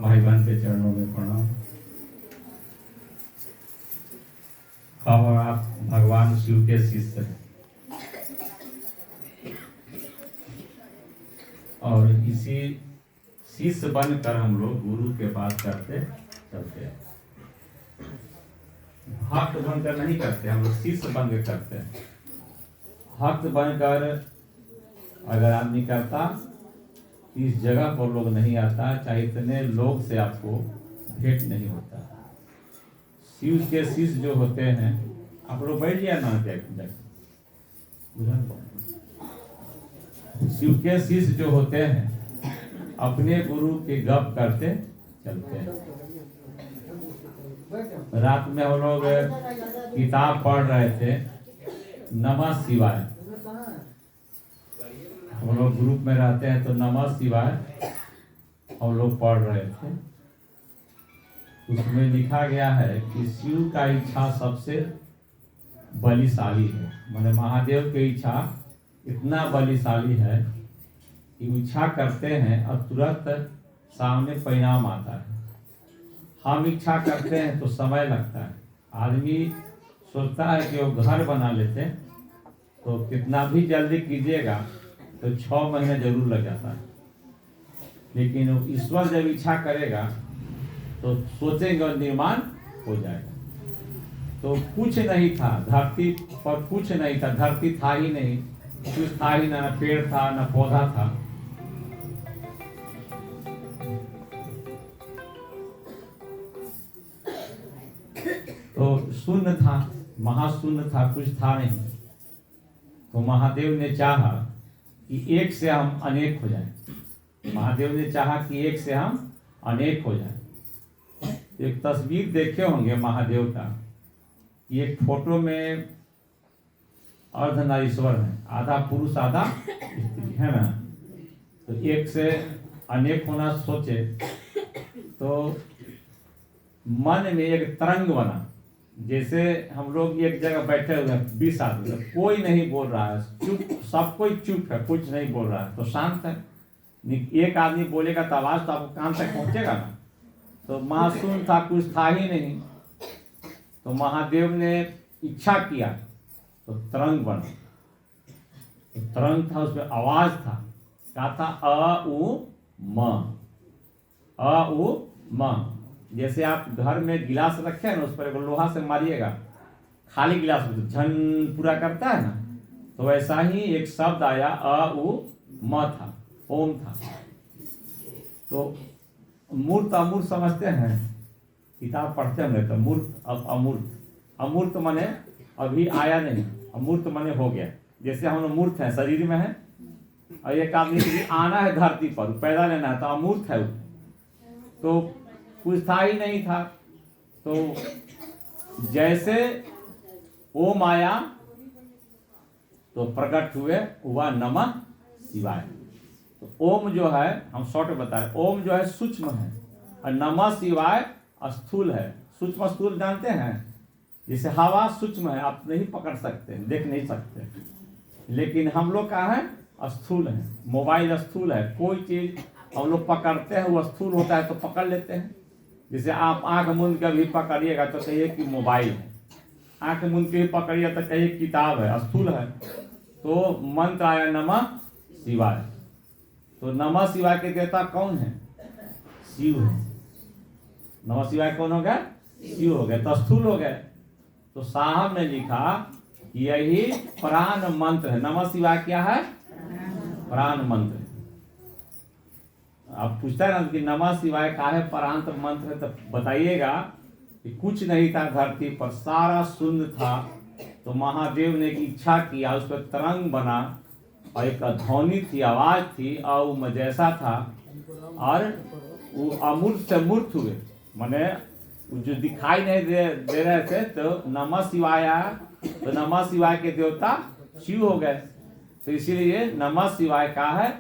भाई बहन के चरणों में प्रणाम। और आप भगवान शिव के शिष्य हैं और इसी शिष्य बनकर हम लोग गुरु के पास करते चलते हैं। भक्त बनकर नहीं करते, हम लोग शिष्य बनकर करते हैं। भक्त बनकर अगर आदमी करता, इस जगह पर लोग नहीं आता, चाहे इतने लोग से आपको भेंट नहीं होता। शिव के शिष्य जो होते हैं, आप लोग बैठ जाए ना, शिव के शिष्य जो होते हैं अपने गुरु के गप करते चलते हैं। रात में हम लोग किताब पढ़ रहे थे, नमः शिवाय। हम लोग ग्रुप में रहते हैं तो नमः शिवाय हम लोग पढ़ रहे थे। उसमें लिखा गया है कि शिव का इच्छा सबसे बलिशाली है। माने महादेव की इच्छा इतना बलिशाली है कि इच्छा करते हैं और तुरंत सामने परिणाम आता है। हम इच्छा करते हैं तो समय लगता है। आदमी सोचता है कि वो घर बना लेते तो कितना भी जल्दी कीजिएगा तो 6 महीने जरूर लग जाता है, लेकिन ईश्वर जब इच्छा करेगा तो सोचेंगे और निर्माण हो जाएगा। तो कुछ नहीं था धरती पर, कुछ नहीं था, धरती था ही नहीं, कुछ था ही ना, पेड़ था ना पौधा था। तो शून्य था, महाशून्य था, कुछ था नहीं। तो महादेव ने चाहा कि एक से हम अनेक हो जाएं। महादेव ने चाहा कि एक से हम अनेक हो जाएं। एक तस्वीर देखे होंगे महादेव का, एक फोटो में अर्धनारीश्वर है, आधा पुरुष आधा स्त्री है ना। तो एक से अनेक होना सोचे तो मन में एक तरंग बना। जैसे हम लोग एक जगह बैठे हुए हैं, 20 आदमी, कोई नहीं बोल रहा है, चुप, सब कोई चुप है, कुछ नहीं बोल रहा है, तो शांत है। एक आदमी बोलेगा तो आवाज तो आपको कान तक पहुंचेगा ना। तो मासूम था, कुछ था ही नहीं। तो महादेव ने इच्छा किया तो तरंग बना। तो तरंग था, उसमें आवाज था, क्या था? अ उ म, अ उ म। जैसे आप घर में गिलास रखे हैं ना, उस पर एक लोहा से मारिएगा, खाली गिलास में तो झन पूरा करता है ना, तो वैसा ही एक शब्द आया, अ उ म था, ओम था। तो मूर्त अमूर्त समझते हैं, किताब पढ़ते होंगे तो मूर्त अब अमूर्त, अमूर्त माने अभी आया नहीं, अमूर्त माने हो गया। जैसे हम लोग मूर्त हैं, शरीर में है, और एक आदमी को आना है धरती पर, पैदा लेना है, तो अमूर्त है। तो कुछ था ही नहीं था। तो जैसे ओम आया तो प्रकट हुआ नमः शिवाय। तो ओम जो है, हम शॉर्ट में बता रहे, ओम जो है सूक्ष्म है और नमः शिवाय स्थूल है। सूक्ष्म स्थूल जानते हैं? जैसे हवा सूक्ष्म है, आप नहीं पकड़ सकते, देख नहीं सकते, लेकिन हम लोग का है स्थूल है। मोबाइल स्थूल है, कोई चीज हम लोग पकड़ते हैं वो स्थूल होता है तो पकड़ लेते हैं। जैसे आप आंख मूंद के भी पकड़िएगा तो कहिए कि मोबाइल है, आंख मूंद के भी पकड़िए तो कहिए किताब है, स्थूल है। तो मंत्र आया नमः शिवाय। तो नमः शिवाय के देवता कौन है? शिव है। नमः शिवाय कौन हो गया? शिव हो गया, तो स्थूल हो गए। तो साहब ने लिखा कि यही प्राण मंत्र है। नमः शिवाय क्या है? प्राण मंत्र। आप पूछता है ना कि नमः शिवाय का है प्राण मंत्र है, तो बताइएगा कि कुछ नहीं था धरती पर, सारा शून्य था। तो महादेव ने इच्छा किया, उस पर तरंग बना और एक ध्वनि थी, आवाज थी, और जैसा था, और वो अमूर्त से मूर्त हुए, माने जो दिखाई नहीं दे रहे थे। तो नमः शिवाय, तो नमः शिवाय के देवता शिव हो गए। तो इसीलिए नमः शिवाय का है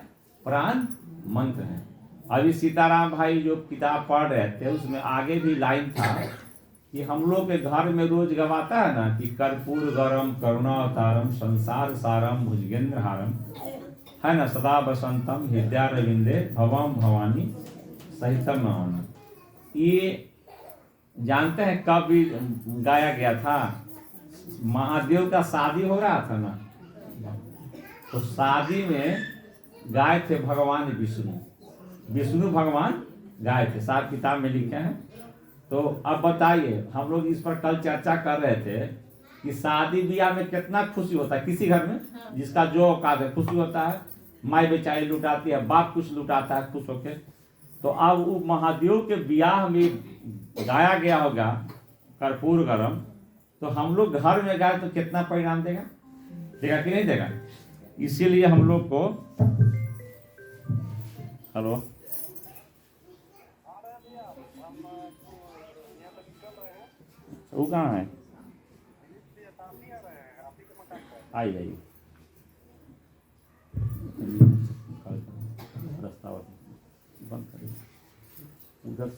प्राण मंत्र है। अभी सीताराम भाई जो किताब पढ़ रहे थे, उसमें आगे भी लाइन था कि हम लोग के घर में रोज गवाता है ना कि कर्पूर गौरम करुणावतारम संसार सारम भुजगेंद्र हारम, है ना, सदा बसंतम हृदय रविंदे भवम भवानी सहितम नमामि। ये जानते हैं कब भी गाया गया था? महादेव का शादी हो रहा था ना, तो शादी में गाए थे भगवान विष्णु। विष्णु भगवान गाए थे, सात किताब में लिखे हैं। तो अब बताइए, हम लोग इस पर कल चर्चा कर रहे थे कि शादी ब्याह में कितना खुशी होता है किसी घर में, जिसका जो औकात है खुशी होता है। माई बेचारी लुटाती है, बाप कुछ लुटाता है खुश होके। तो अब वो महादेव के ब्याह में गाया गया होगा कर्पूर गरम, तो हम लोग घर में गाए तो कितना परिणाम देगा? देगा कि नहीं देगा? इसीलिए हम लोग को, हेलो, वो कहाँ है? आइए रास्ता बंद करिए उधर से।